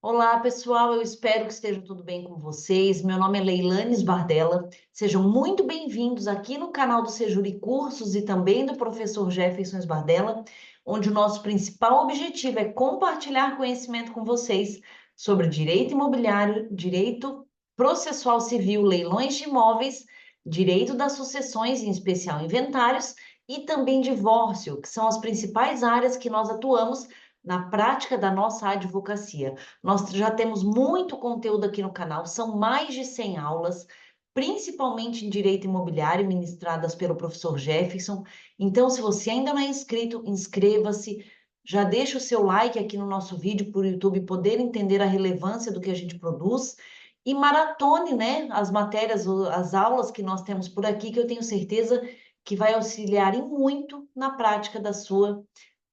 Olá, pessoal, eu espero que esteja tudo bem com vocês. Meu nome é Leilane Bardella. Sejam muito bem-vindos aqui no canal do Sejuri Cursos e também do professor Jefferson Bardella, onde o nosso principal objetivo é compartilhar conhecimento com vocês sobre direito imobiliário, direito processual civil, leilões de imóveis, direito das sucessões, em especial inventários, e também divórcio, que são as principais áreas que nós atuamos na prática da nossa advocacia. Nós já temos muito conteúdo aqui no canal, são mais de 100 aulas, principalmente em direito imobiliário, ministradas pelo professor Jefferson. Então, se você ainda não é inscrito, inscreva-se, já deixa o seu like aqui no nosso vídeo para o YouTube poder entender a relevância do que a gente produz e maratone, né, as matérias, as aulas que nós temos por aqui, que eu tenho certeza que vai auxiliar em muito na prática da sua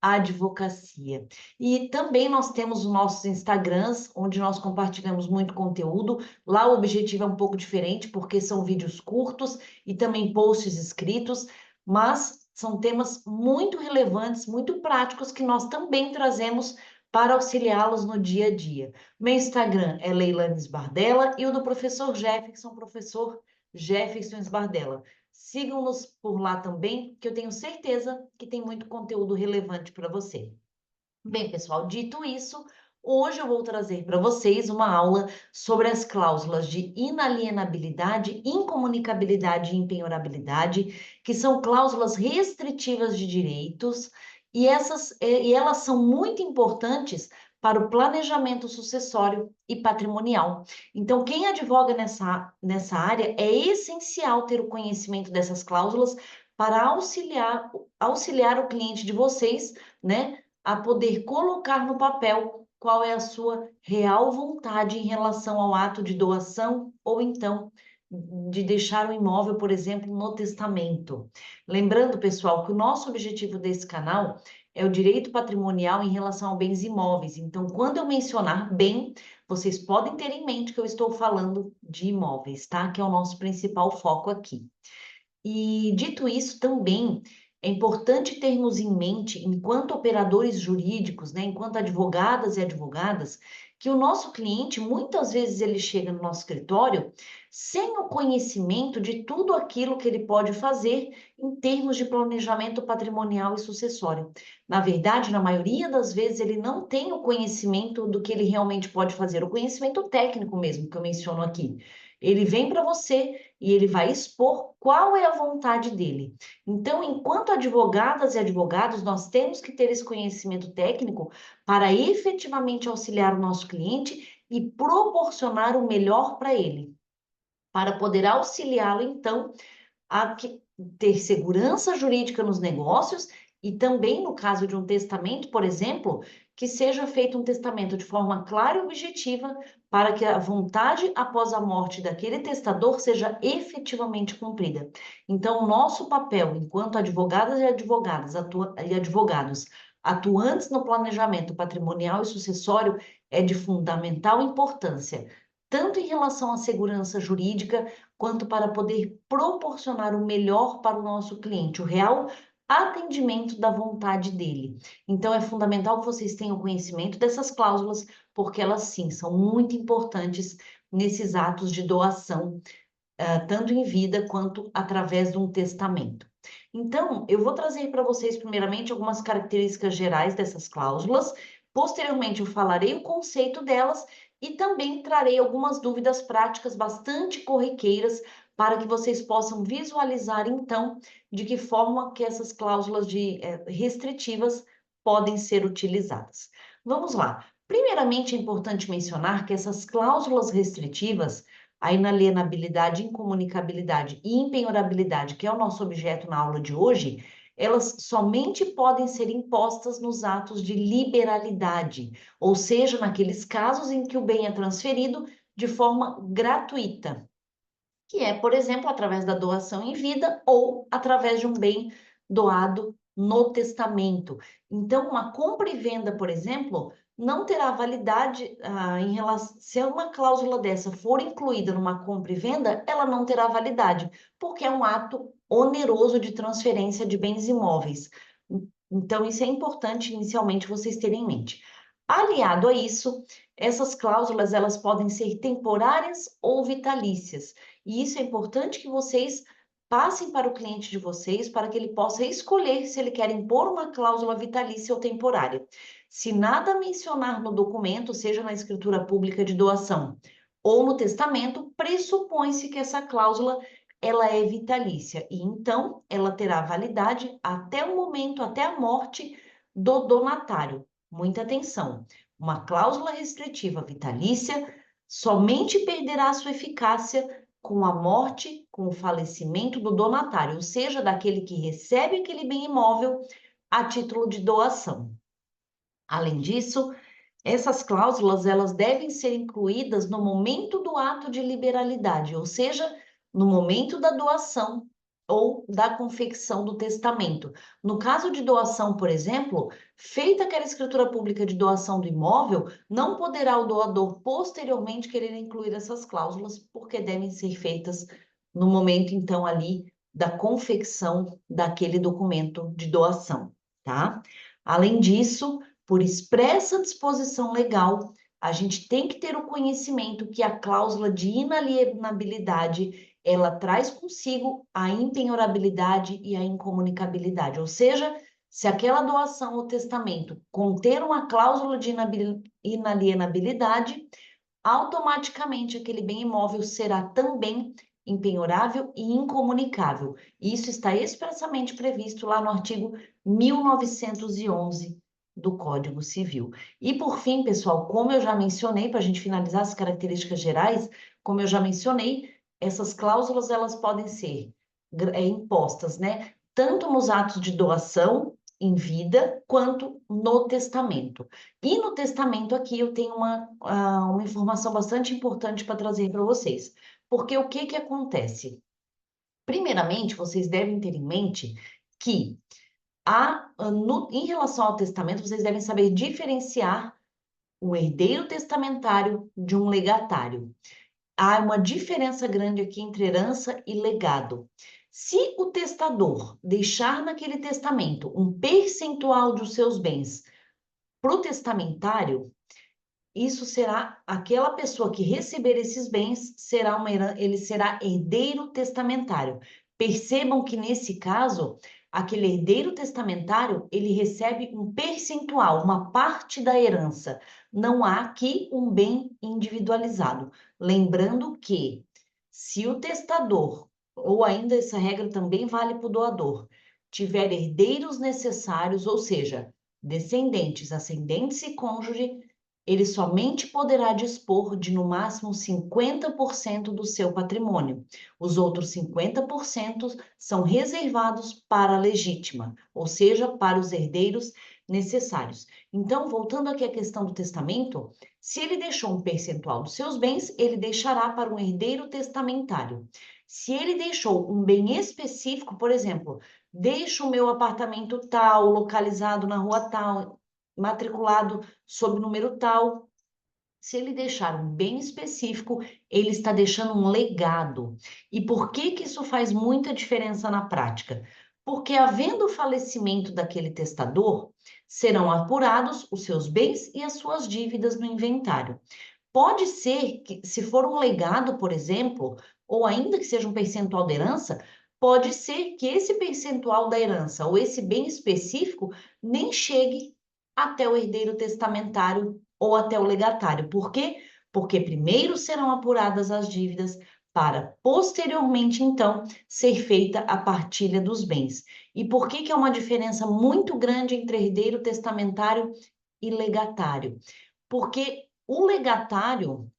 advocacia. E também nós temos os nossos Instagrams, onde nós compartilhamos muito conteúdo. Lá o objetivo é um pouco diferente, porque são vídeos curtos e também posts escritos, mas são temas muito relevantes, muito práticos, que nós também trazemos para auxiliá-los no dia a dia. Meu Instagram é Leilane Bardella e o do professor Jefferson Bardella. Sigam-nos por lá também, que eu tenho certeza que tem muito conteúdo relevante para você. Bem, pessoal, dito isso, hoje eu vou trazer para vocês uma aula sobre as cláusulas de inalienabilidade, incomunicabilidade e impenhorabilidade, que são cláusulas restritivas de direitos, e elas são muito importantes para o planejamento sucessório e patrimonial. Então, quem advoga nessa área é essencial ter o conhecimento dessas cláusulas para auxiliar o cliente de vocês, né, a poder colocar no papel qual é a sua real vontade em relação ao ato de doação ou então de deixar o imóvel, por exemplo, no testamento. Lembrando, pessoal, que o nosso objetivo desse canal é o direito patrimonial em relação a bens imóveis. Então, quando eu mencionar bem, vocês podem ter em mente que eu estou falando de imóveis, tá? Que é o nosso principal foco aqui. E dito isso, também é importante termos em mente, enquanto operadores jurídicos, né, enquanto advogadas e advogadas, que o nosso cliente, muitas vezes ele chega no nosso escritório sem o conhecimento de tudo aquilo que ele pode fazer em termos de planejamento patrimonial e sucessório. Na verdade, na maioria das vezes, ele não tem o conhecimento do que ele realmente pode fazer, o conhecimento técnico mesmo, que eu menciono aqui. Ele vem para você e ele vai expor qual é a vontade dele. Então, enquanto advogadas e advogados, nós temos que ter esse conhecimento técnico para efetivamente auxiliar o nosso cliente e proporcionar o melhor para ele, para poder auxiliá-lo, então, a ter segurança jurídica nos negócios e também, no caso de um testamento, por exemplo, que seja feito um testamento de forma clara e objetiva para que a vontade após a morte daquele testador seja efetivamente cumprida. Então, o nosso papel enquanto advogadas e advogados atuantes no planejamento patrimonial e sucessório é de fundamental importância, tanto em relação à segurança jurídica, quanto para poder proporcionar o melhor para o nosso cliente, o real atendimento da vontade dele. Então, é fundamental que vocês tenham conhecimento dessas cláusulas, porque elas, sim, são muito importantes nesses atos de doação, tanto em vida quanto através de um testamento. Então, eu vou trazer para vocês, primeiramente, algumas características gerais dessas cláusulas. Posteriormente, eu falarei o conceito delas e também trarei algumas dúvidas práticas bastante corriqueiras para que vocês possam visualizar, então, de que forma que essas cláusulas restritivas podem ser utilizadas. Vamos lá. Primeiramente, é importante mencionar que essas cláusulas restritivas, a inalienabilidade, incomunicabilidade e impenhorabilidade, que é o nosso objeto na aula de hoje, elas somente podem ser impostas nos atos de liberalidade, ou seja, naqueles casos em que o bem é transferido de forma gratuita, que é, por exemplo, através da doação em vida ou através de um bem doado no testamento. Então, uma compra e venda, por exemplo, não terá validade em relação. Se uma cláusula dessa for incluída numa compra e venda, ela não terá validade, porque é um ato oneroso de transferência de bens imóveis. Então, isso é importante inicialmente vocês terem em mente. Aliado a isso, essas cláusulas elas podem ser temporárias ou vitalícias. E isso é importante que vocês passem para o cliente de vocês para que ele possa escolher se ele quer impor uma cláusula vitalícia ou temporária. Se nada mencionar no documento, seja na escritura pública de doação ou no testamento, pressupõe-se que essa cláusula ela é vitalícia e então ela terá validade até o momento, até a morte do donatário. Muita atenção. Uma cláusula restritiva vitalícia somente perderá sua eficácia com a morte, com o falecimento do donatário, ou seja, daquele que recebe aquele bem imóvel a título de doação. Além disso, essas cláusulas elas devem ser incluídas no momento do ato de liberalidade, ou seja, no momento da doação ou da confecção do testamento. No caso de doação, por exemplo, feita aquela escritura pública de doação do imóvel, não poderá o doador posteriormente querer incluir essas cláusulas, porque devem ser feitas no momento, então, ali da confecção daquele documento de doação, tá? Além disso, por expressa disposição legal, a gente tem que ter o conhecimento que a cláusula de inalienabilidade ela traz consigo a impenhorabilidade e a incomunicabilidade, ou seja, se aquela doação ou testamento conter uma cláusula de inalienabilidade, automaticamente aquele bem imóvel será também impenhorável e incomunicável. Isso está expressamente previsto lá no artigo 1911 do Código Civil. E por fim, pessoal, como eu já mencionei, para a gente finalizar as características gerais, como eu já mencionei, essas cláusulas elas podem ser impostas, né? Tanto nos atos de doação em vida, quanto no testamento. E no testamento aqui eu tenho uma informação bastante importante para trazer para vocês. Porque o que que acontece? Primeiramente, vocês devem ter em mente que em relação ao testamento, vocês devem saber diferenciar um herdeiro testamentário de um legatário. Há uma diferença grande aqui entre herança e legado. Se o testador deixar naquele testamento um percentual dos seus bens para o testamentário, isso será aquela pessoa que receber esses bens ele será herdeiro testamentário. Percebam que nesse caso, aquele herdeiro testamentário, ele recebe um percentual, uma parte da herança. Não há aqui um bem individualizado. Lembrando que se o testador, ou ainda essa regra também vale para o doador, tiver herdeiros necessários, ou seja, descendentes, ascendentes e cônjuge, ele somente poderá dispor de no máximo 50% do seu patrimônio. Os outros 50% são reservados para a legítima, ou seja, para os herdeiros necessários. Então, voltando aqui à questão do testamento, se ele deixou um percentual dos seus bens, ele deixará para um herdeiro testamentário. Se ele deixou um bem específico, por exemplo, deixo o meu apartamento tal, localizado na rua tal, matriculado sob número tal. Se ele deixar um bem específico, ele está deixando um legado. E por que que isso faz muita diferença na prática? Porque, havendo o falecimento daquele testador, serão apurados os seus bens e as suas dívidas no inventário. Pode ser que, se for um legado, por exemplo, ou ainda que seja um percentual da herança, pode ser que esse percentual da herança ou esse bem específico nem chegue até o herdeiro testamentário ou até o legatário. Por quê? Porque primeiro serão apuradas as dívidas para posteriormente, então, ser feita a partilha dos bens. E por que que é uma diferença muito grande entre herdeiro testamentário e legatário? Porque o legatário,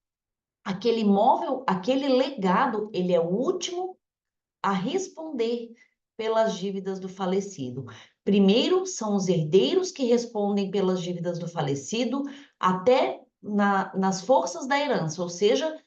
aquele imóvel, aquele legado, ele é o último a responder pelas dívidas do falecido. Primeiro são os herdeiros que respondem pelas dívidas do falecido, até nas forças da herança, ou seja,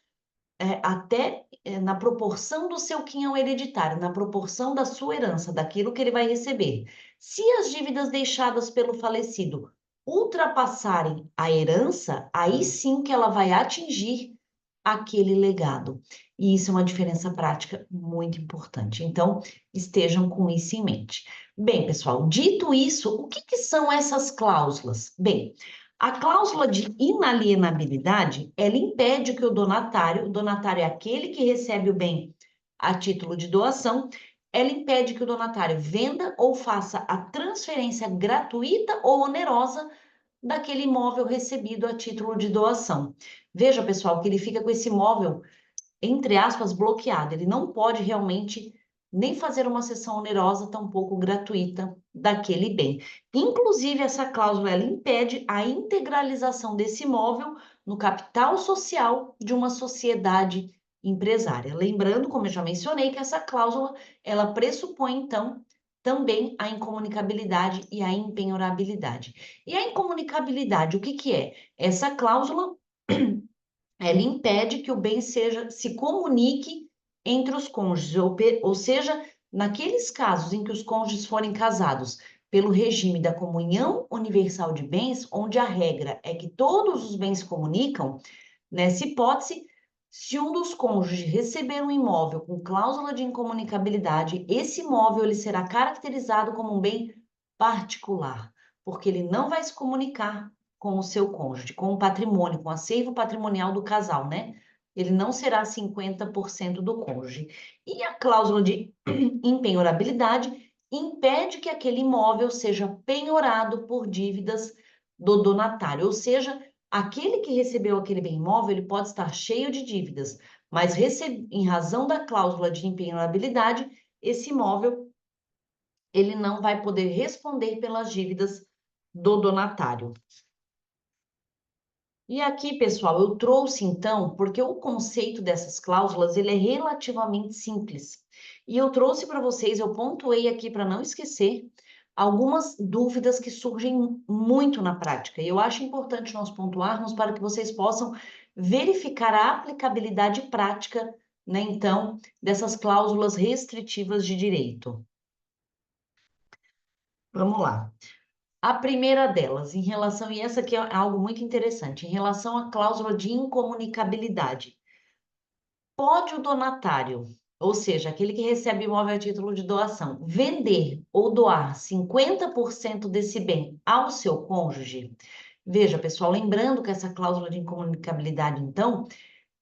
na proporção do seu quinhão hereditário, na proporção da sua herança, daquilo que ele vai receber. Se as dívidas deixadas pelo falecido ultrapassarem a herança, aí sim que ela vai atingir aquele legado. E isso é uma diferença prática muito importante. Então, estejam com isso em mente. Bem, pessoal, dito isso, o que que são essas cláusulas? Bem, A cláusula de inalienabilidade, ela impede que o donatário é aquele que recebe o bem a título de doação, ela impede que o donatário venda ou faça a transferência gratuita ou onerosa daquele imóvel recebido a título de doação. Veja, pessoal, que ele fica com esse imóvel, entre aspas, bloqueado. Ele não pode realmente nem fazer uma cessão onerosa, tampouco gratuita daquele bem. Inclusive, essa cláusula ela impede a integralização desse imóvel no capital social de uma sociedade empresária. Lembrando, como eu já mencionei, que essa cláusula ela pressupõe, então, também a incomunicabilidade e a impenhorabilidade. E a incomunicabilidade, o que que é? Essa cláusula ela impede que o bem se comunique entre os cônjuges, ou seja, naqueles casos em que os cônjuges forem casados pelo regime da comunhão universal de bens, onde a regra é que todos os bens se comunicam, nessa hipótese, se um dos cônjuges receber um imóvel com cláusula de incomunicabilidade, esse imóvel ele será caracterizado como um bem particular, porque ele não vai se comunicar com o seu cônjuge, com o patrimônio, com o acervo patrimonial do casal, né? Ele não será 50% do cônjuge. E a cláusula de impenhorabilidade impede que aquele imóvel seja penhorado por dívidas do donatário, ou seja, aquele que recebeu aquele bem imóvel, ele pode estar cheio de dívidas, mas em razão da cláusula de impenhorabilidade, esse imóvel ele não vai poder responder pelas dívidas do donatário. E aqui, pessoal, eu trouxe então, porque o conceito dessas cláusulas, ele é relativamente simples. E eu trouxe para vocês, eu pontuei aqui para não esquecer, algumas dúvidas que surgem muito na prática. E eu acho importante nós pontuarmos para que vocês possam verificar a aplicabilidade prática, né, então, dessas cláusulas restritivas de direito. Vamos lá. A primeira delas, em relação, e essa aqui é algo muito interessante, em relação à cláusula de incomunicabilidade. Pode o donatário, ou seja, aquele que recebe imóvel a título de doação, vender ou doar 50% desse bem ao seu cônjuge? Veja, pessoal, lembrando que essa cláusula de incomunicabilidade, então,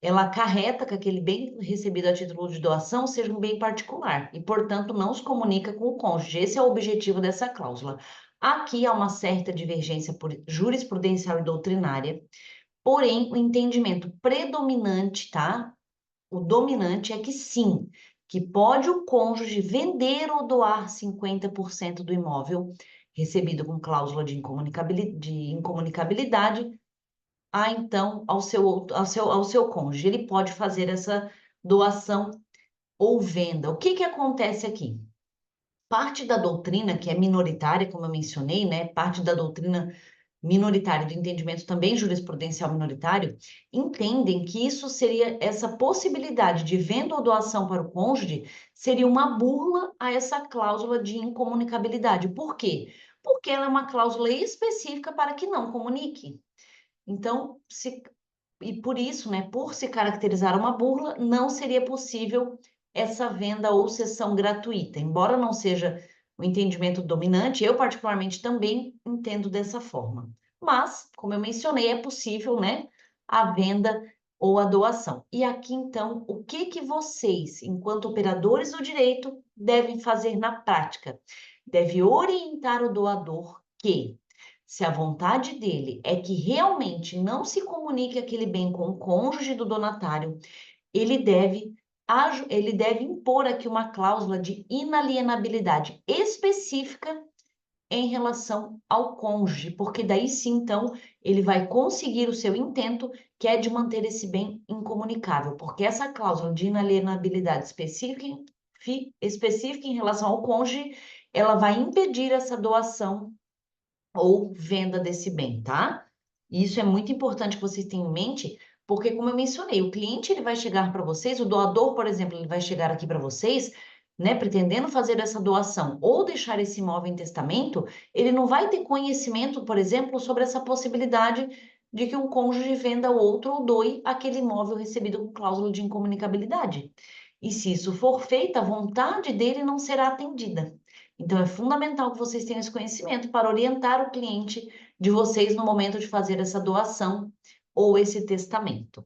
ela acarreta que aquele bem recebido a título de doação seja um bem particular e, portanto, não se comunica com o cônjuge. Esse é o objetivo dessa cláusula. Aqui há uma certa divergência jurisprudencial e doutrinária, porém, o entendimento predominante, tá? O dominante é que sim, que pode o cônjuge vender ou doar 50% do imóvel recebido com cláusula de incomunicabilidade então ao seu cônjuge. Ele pode fazer essa doação ou venda. O que que acontece aqui? Parte da doutrina, que é minoritária, como eu mencionei, né? Parte da doutrina minoritária, do entendimento também jurisprudencial minoritário, entendem que isso seria, essa possibilidade de venda ou doação para o cônjuge, seria uma burla a essa cláusula de incomunicabilidade. Por quê? Porque ela é uma cláusula específica para que não comunique. Então, e por isso, né, por se caracterizar uma burla, não seria possível essa venda ou cessão gratuita. Embora não seja o entendimento dominante, eu particularmente também entendo dessa forma. Mas, como eu mencionei, é possível, né, a venda ou a doação. E aqui, então, o que que vocês, enquanto operadores do direito, devem fazer na prática? Deve orientar o doador que, se a vontade dele é que realmente não se comunique aquele bem com o cônjuge do donatário, ele deve impor aqui uma cláusula de inalienabilidade específica em relação ao cônjuge, porque daí sim, então, ele vai conseguir o seu intento, que é de manter esse bem incomunicável, porque essa cláusula de inalienabilidade específica em relação ao cônjuge, ela vai impedir essa doação ou venda desse bem, tá? E isso é muito importante que vocês tenham em mente, porque como eu mencionei, o cliente ele vai chegar para vocês, o doador, por exemplo, ele vai chegar aqui para vocês, né, pretendendo fazer essa doação ou deixar esse imóvel em testamento, ele não vai ter conhecimento, por exemplo, sobre essa possibilidade de que um cônjuge venda o outro ou doe aquele imóvel recebido com cláusula de incomunicabilidade. E se isso for feito, a vontade dele não será atendida. Então, é fundamental que vocês tenham esse conhecimento para orientar o cliente de vocês no momento de fazer essa doação ou esse testamento.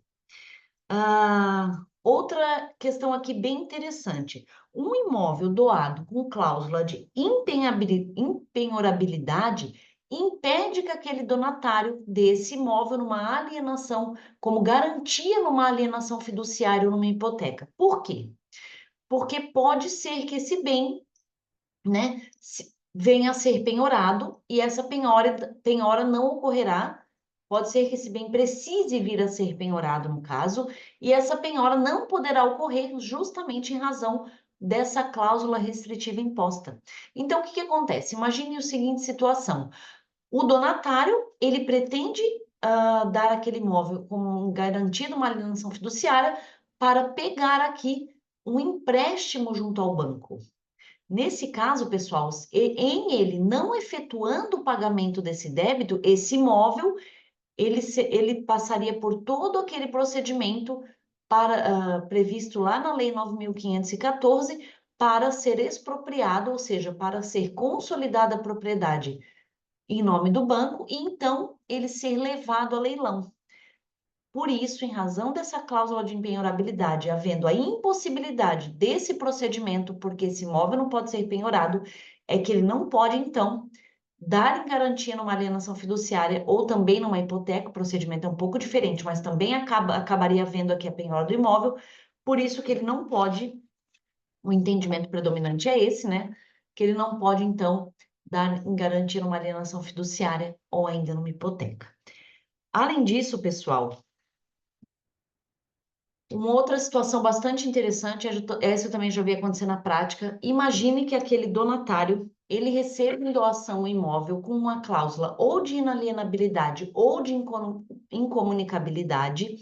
Outra questão aqui bem interessante. Um imóvel doado com cláusula de impenhorabilidade impede que aquele donatário dê esse imóvel numa alienação, como garantia numa alienação fiduciária ou numa hipoteca. Por quê? Porque pode ser que esse bem, né, venha a ser penhorado e essa penhora não ocorrerá. Pode ser que esse bem precise vir a ser penhorado, no caso, e essa penhora não poderá ocorrer justamente em razão dessa cláusula restritiva imposta. Então, o que acontece? Imagine a seguinte situação. O donatário, ele pretende dar aquele imóvel como garantido uma alienação fiduciária para pegar aqui um empréstimo junto ao banco. Nesse caso, pessoal, em ele não efetuando o pagamento desse débito, esse imóvel, ele passaria por todo aquele procedimento previsto lá na Lei 9.514 para ser expropriado, ou seja, para ser consolidada a propriedade em nome do banco e então ele ser levado a leilão. Por isso, em razão dessa cláusula de impenhorabilidade, havendo a impossibilidade desse procedimento, porque esse imóvel não pode ser penhorado, é que ele não pode, então, dar em garantia numa alienação fiduciária ou também numa hipoteca. O procedimento é um pouco diferente, mas também acabaria havendo aqui a penhora do imóvel. Por isso que ele não pode, o entendimento predominante é esse, né? Que ele não pode, então, dar em garantia numa alienação fiduciária ou ainda numa hipoteca. Além disso, pessoal, uma outra situação bastante interessante, essa eu também já vi acontecer na prática. Imagine que aquele donatário, ele receba em doação um imóvel com uma cláusula ou de inalienabilidade ou de incomunicabilidade,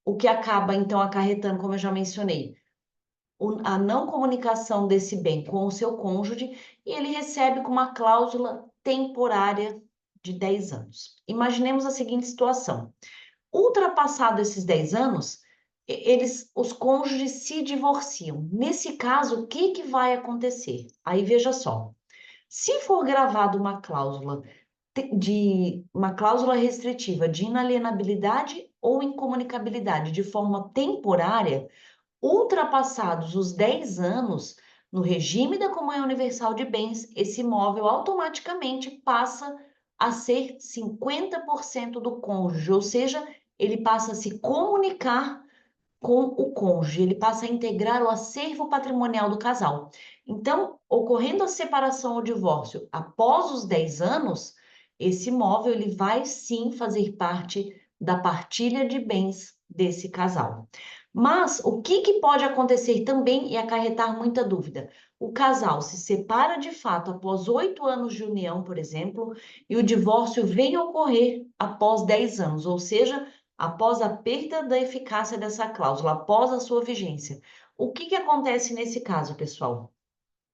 o que acaba, então, acarretando, como eu já mencionei, a não comunicação desse bem com o seu cônjuge, e ele recebe com uma cláusula temporária de 10 anos. Imaginemos a seguinte situação. Ultrapassado esses 10 anos, os cônjuges se divorciam. Nesse caso, o que vai acontecer? Aí veja só. Se for gravada uma cláusula restritiva de inalienabilidade ou incomunicabilidade de forma temporária, ultrapassados os 10 anos, no regime da comunhão universal de bens, esse imóvel automaticamente passa a ser 50% do cônjuge, ou seja, ele passa a se comunicar com o cônjuge, ele passa a integrar o acervo patrimonial do casal. Então, ocorrendo a separação ou divórcio após os 10 anos, esse imóvel ele vai sim fazer parte da partilha de bens desse casal. Mas o que pode acontecer também e acarretar muita dúvida? O casal se separa de fato após 8 anos de união, por exemplo, e o divórcio vem a ocorrer após 10 anos, ou seja, após a perda da eficácia dessa cláusula, após a sua vigência. O que acontece nesse caso, pessoal?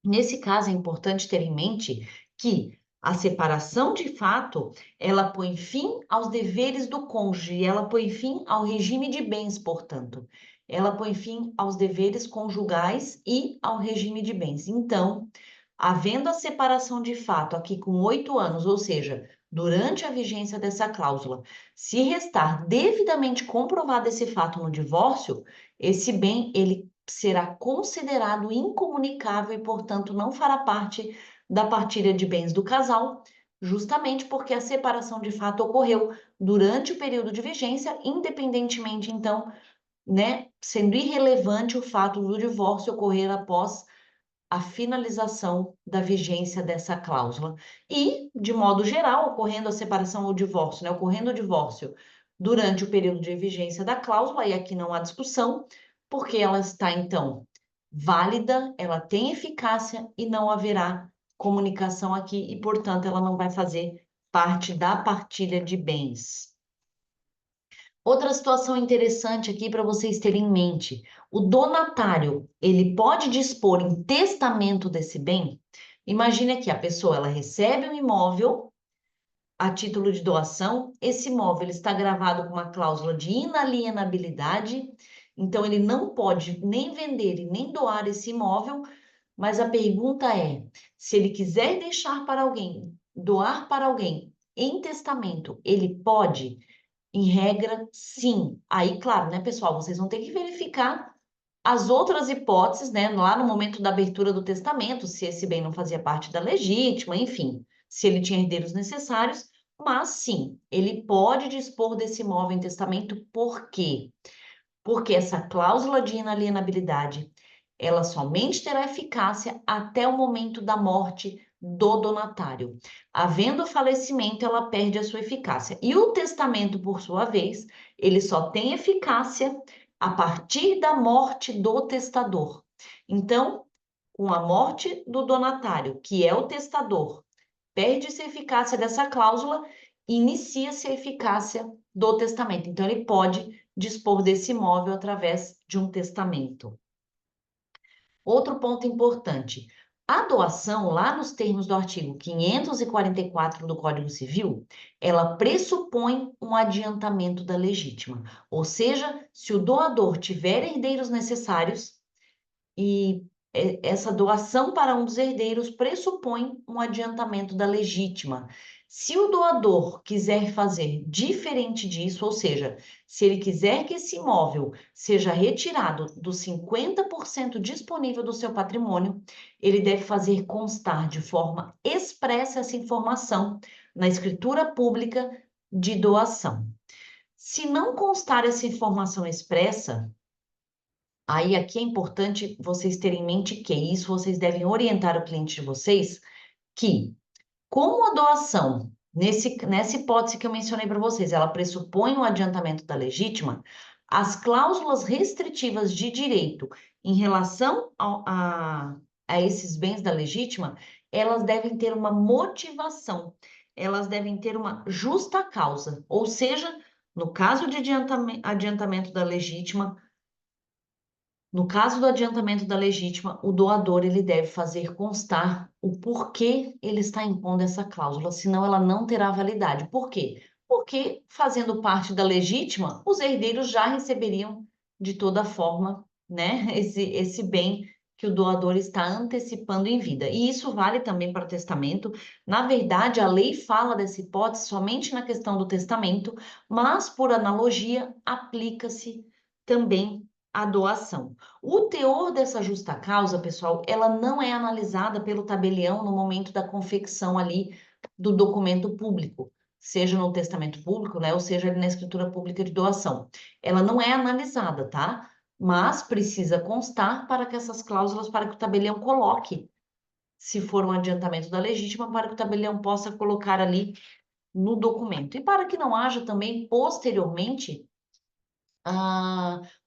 Nesse caso, é importante ter em mente que a separação de fato, ela põe fim aos deveres do cônjuge, ela põe fim ao regime de bens, portanto. Ela põe fim aos deveres conjugais e ao regime de bens. Então, havendo a separação de fato aqui com 8 anos, ou seja, durante a vigência dessa cláusula, se restar devidamente comprovado esse fato no divórcio, esse bem ele será considerado incomunicável e, portanto, não fará parte da partilha de bens do casal, justamente porque a separação de fato ocorreu durante o período de vigência, independentemente, então, né, sendo irrelevante o fato do divórcio ocorrer após a finalização da vigência dessa cláusula. E, de modo geral, ocorrendo a separação ou divórcio, né, ocorrendo o divórcio durante o período de vigência da cláusula, e aqui não há discussão, porque ela está, então, válida, ela tem eficácia e não haverá comunicação aqui, e, portanto, ela não vai fazer parte da partilha de bens. Outra situação interessante aqui para vocês terem em mente, o donatário, ele pode dispor em testamento desse bem? Imagine aqui, a pessoa, ela recebe um imóvel a título de doação, esse imóvel está gravado com uma cláusula de inalienabilidade, então ele não pode nem vender e nem doar esse imóvel, mas a pergunta é, se ele quiser deixar para alguém, doar para alguém, em testamento, ele pode? Em regra, sim. Aí, claro, né, pessoal, vocês vão ter que verificar as outras hipóteses, né, lá no momento da abertura do testamento, se esse bem não fazia parte da legítima, enfim, se ele tinha herdeiros necessários, mas sim, ele pode dispor desse imóvel em testamento, por quê? Porque essa cláusula de inalienabilidade, ela somente terá eficácia até o momento da morte do donatário. Havendo falecimento, ela perde a sua eficácia. E o testamento, por sua vez, ele só tem eficácia a partir da morte do testador. Então, com a morte do donatário, que é o testador, perde-se a eficácia dessa cláusula, inicia-se a eficácia do testamento. Então, ele pode dispor desse imóvel através de um testamento. Outro ponto importante: a doação, lá nos termos do artigo 544 do Código Civil, ela pressupõe um adiantamento da legítima. Ou seja, se o doador tiver herdeiros necessários, e essa doação para um dos herdeiros pressupõe um adiantamento da legítima. Se o doador quiser fazer diferente disso, ou seja, se ele quiser que esse imóvel seja retirado dos 50% disponível do seu patrimônio, ele deve fazer constar de forma expressa essa informação na escritura pública de doação. Se não constar essa informação expressa, aí aqui é importante vocês terem em mente que isso vocês devem orientar o cliente de vocês que, como a doação, nessa hipótese que eu mencionei para vocês, ela pressupõe um adiantamento da legítima, as cláusulas restritivas de direito em relação a esses bens da legítima, elas devem ter uma motivação, elas devem ter uma justa causa, ou seja, no caso de adiantamento da legítima, no caso do adiantamento da legítima, o doador ele deve fazer constar o porquê ele está impondo essa cláusula, senão ela não terá validade. Por quê? Porque, fazendo parte da legítima, os herdeiros já receberiam de toda forma, né, esse bem que o doador está antecipando em vida. E isso vale também para o testamento. Na verdade, a lei fala dessa hipótese somente na questão do testamento, mas, por analogia, aplica-se também à doação. O teor dessa justa causa, pessoal, ela não é analisada pelo tabelião no momento da confecção ali do documento público, seja no testamento público, né, ou seja ali na escritura pública de doação. Ela não é analisada, tá? Mas precisa constar para que essas cláusulas, para que o tabelião coloque, se for um adiantamento da legítima, para que o tabelião possa colocar ali no documento. E para que não haja também, posteriormente,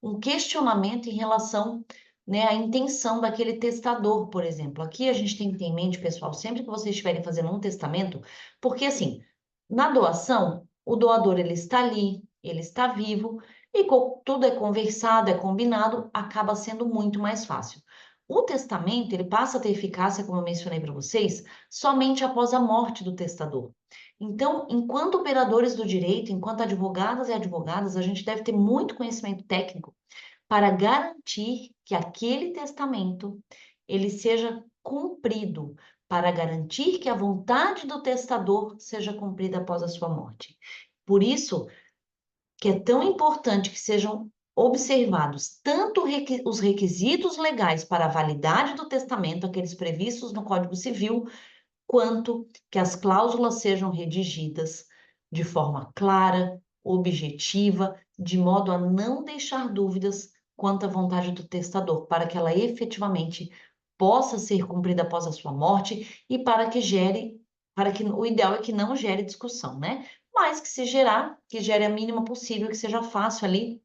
um questionamento em relação, né, à intenção daquele testador, por exemplo. Aqui a gente tem que ter em mente, pessoal, sempre que vocês estiverem fazendo um testamento, porque assim, na doação, o doador ele está ali, ele está vivo, e tudo é conversado, é combinado, acaba sendo muito mais fácil. O testamento, ele passa a ter eficácia, como eu mencionei para vocês, somente após a morte do testador. Então, enquanto operadores do direito, enquanto advogadas e advogadas, a gente deve ter muito conhecimento técnico para garantir que aquele testamento ele seja cumprido, para garantir que a vontade do testador seja cumprida após a sua morte. Por isso que é tão importante que sejam observados tanto os requisitos legais para a validade do testamento, aqueles previstos no Código Civil, quanto que as cláusulas sejam redigidas de forma clara, objetiva, de modo a não deixar dúvidas quanto à vontade do testador, para que ela efetivamente possa ser cumprida após a sua morte e para que o ideal é que não gere discussão, né? Mas que se gerar, que gere a mínima possível, que seja fácil ali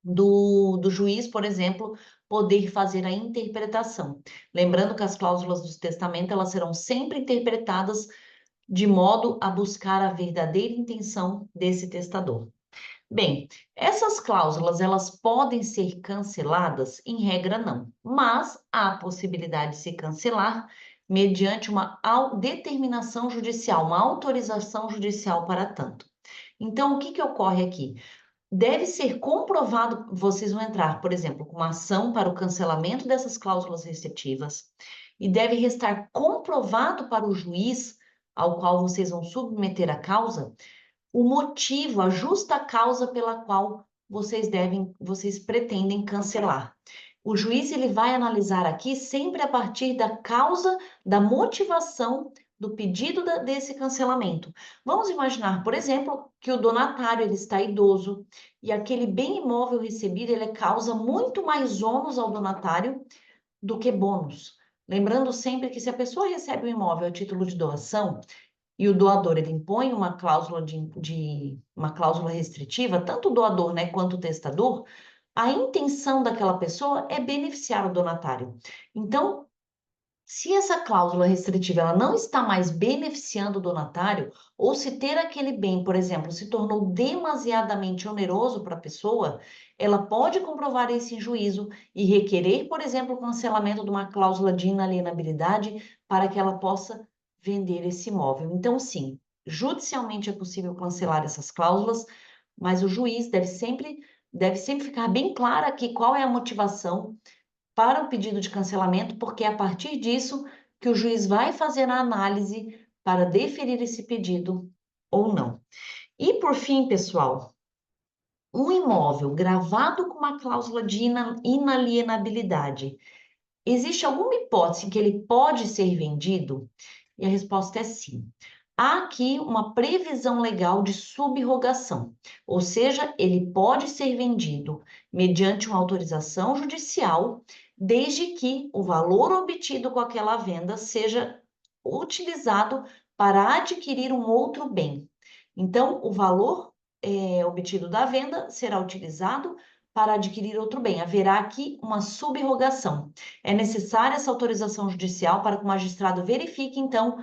do juiz, por exemplo, poder fazer a interpretação. Lembrando que as cláusulas do testamento, elas serão sempre interpretadas de modo a buscar a verdadeira intenção desse testador. Bem, essas cláusulas, elas podem ser canceladas? Em regra, não. Mas há a possibilidade de se cancelar mediante uma determinação judicial, uma autorização judicial para tanto. Então, o que ocorre aqui? Deve ser comprovado, vocês vão entrar, por exemplo, com uma ação para o cancelamento dessas cláusulas restritivas e deve restar comprovado para o juiz ao qual vocês vão submeter a causa, o motivo, a justa causa pela qual vocês pretendem cancelar. O juiz ele vai analisar aqui sempre a partir da causa, da motivação do pedido desse cancelamento. Vamos imaginar, por exemplo, que o donatário ele está idoso e aquele bem imóvel recebido ele causa muito mais ônus ao donatário do que bônus. Lembrando sempre que se a pessoa recebe um imóvel a título de doação, e o doador ele impõe uma cláusula uma cláusula restritiva, tanto o doador, né, quanto o testador, a intenção daquela pessoa é beneficiar o donatário. Então, se essa cláusula restritiva ela não está mais beneficiando o donatário, ou se ter aquele bem, por exemplo, se tornou demasiadamente oneroso para a pessoa, ela pode comprovar isso em juízo e requerer, por exemplo, o cancelamento de uma cláusula de inalienabilidade para que ela possa vender esse imóvel. Então, sim, judicialmente é possível cancelar essas cláusulas, mas o juiz deve sempre ficar bem claro aqui qual é a motivação para o pedido de cancelamento, porque é a partir disso que o juiz vai fazer a análise para deferir esse pedido ou não. E por fim, pessoal, um imóvel gravado com uma cláusula de inalienabilidade, existe alguma hipótese em que ele pode ser vendido? E a resposta é sim. Há aqui uma previsão legal de subrogação, ou seja, ele pode ser vendido mediante uma autorização judicial, desde que o valor obtido com aquela venda seja utilizado para adquirir um outro bem. Então, o valor obtido da venda será utilizado para adquirir outro bem. Haverá aqui uma subrogação. É necessária essa autorização judicial para que o magistrado verifique, então,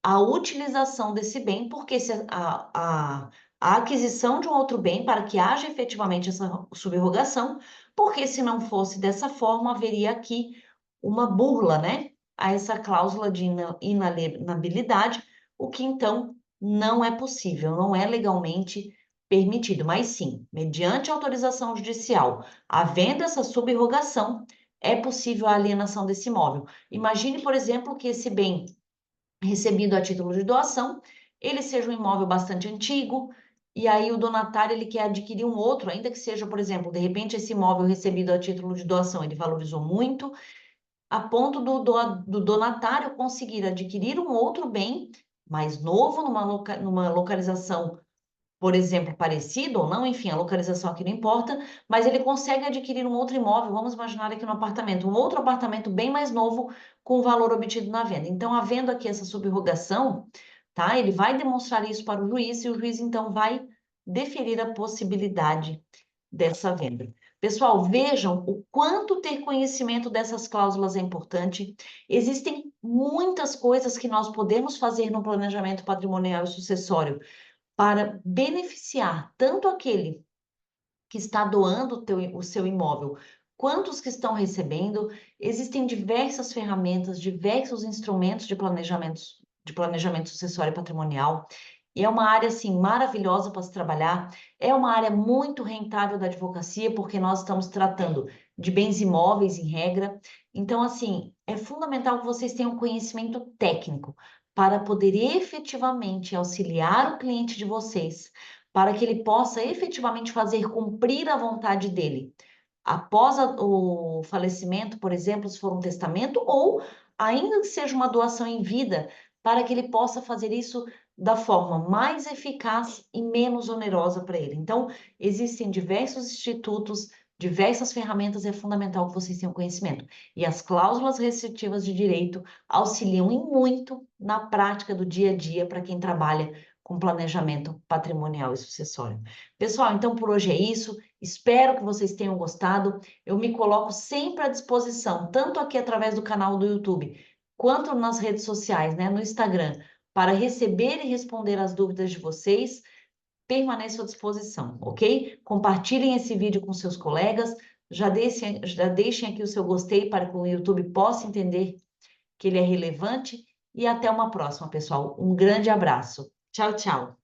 a utilização desse bem, porque se a aquisição de um outro bem para que haja efetivamente essa subrogação, porque se não fosse dessa forma, haveria aqui uma burla, né, a essa cláusula de inalienabilidade, o que então não é possível, não é legalmente permitido, mas sim, mediante autorização judicial, havendo essa subrogação, é possível a alienação desse imóvel. Imagine, por exemplo, que esse bem recebido a título de doação, ele seja um imóvel bastante antigo, e aí o donatário ele quer adquirir um outro, ainda que seja, por exemplo, de repente esse imóvel recebido a título de doação, ele valorizou muito, a ponto do donatário conseguir adquirir um outro bem mais novo, numa localização, por exemplo, parecido ou não, enfim, a localização aqui não importa, mas ele consegue adquirir um outro imóvel, vamos imaginar aqui no apartamento, um outro apartamento bem mais novo com o valor obtido na venda. Então, havendo aqui essa subrogação, tá? Ele vai demonstrar isso para o juiz e o juiz então vai deferir a possibilidade dessa venda. Pessoal, vejam o quanto ter conhecimento dessas cláusulas é importante. Existem muitas coisas que nós podemos fazer no planejamento patrimonial e sucessório para beneficiar tanto aquele que está doando o seu imóvel, quanto os que estão recebendo. Existem diversas ferramentas, diversos instrumentos de planejamento sucessório e patrimonial. E é uma área, assim, maravilhosa para se trabalhar. É uma área muito rentável da advocacia, porque nós estamos tratando de bens imóveis, em regra. Então, assim, é fundamental que vocês tenham conhecimento técnico para poder efetivamente auxiliar o cliente de vocês, para que ele possa efetivamente fazer cumprir a vontade dele. Após o falecimento, por exemplo, se for um testamento, ou ainda que seja uma doação em vida, para que ele possa fazer isso da forma mais eficaz e menos onerosa para ele. Então, existem diversos institutos, diversas ferramentas, é fundamental que vocês tenham conhecimento. E as cláusulas restritivas de direito auxiliam em muito na prática do dia a dia para quem trabalha com planejamento patrimonial e sucessório. Pessoal, então por hoje é isso. Espero que vocês tenham gostado. Eu me coloco sempre à disposição, tanto aqui através do canal do YouTube, quanto nas redes sociais, né, no Instagram, para receber e responder as dúvidas de vocês. Permaneço à disposição, ok? Compartilhem esse vídeo com seus colegas, já deixem aqui o seu gostei para que o YouTube possa entender que ele é relevante e até uma próxima, pessoal. Um grande abraço. Tchau, tchau.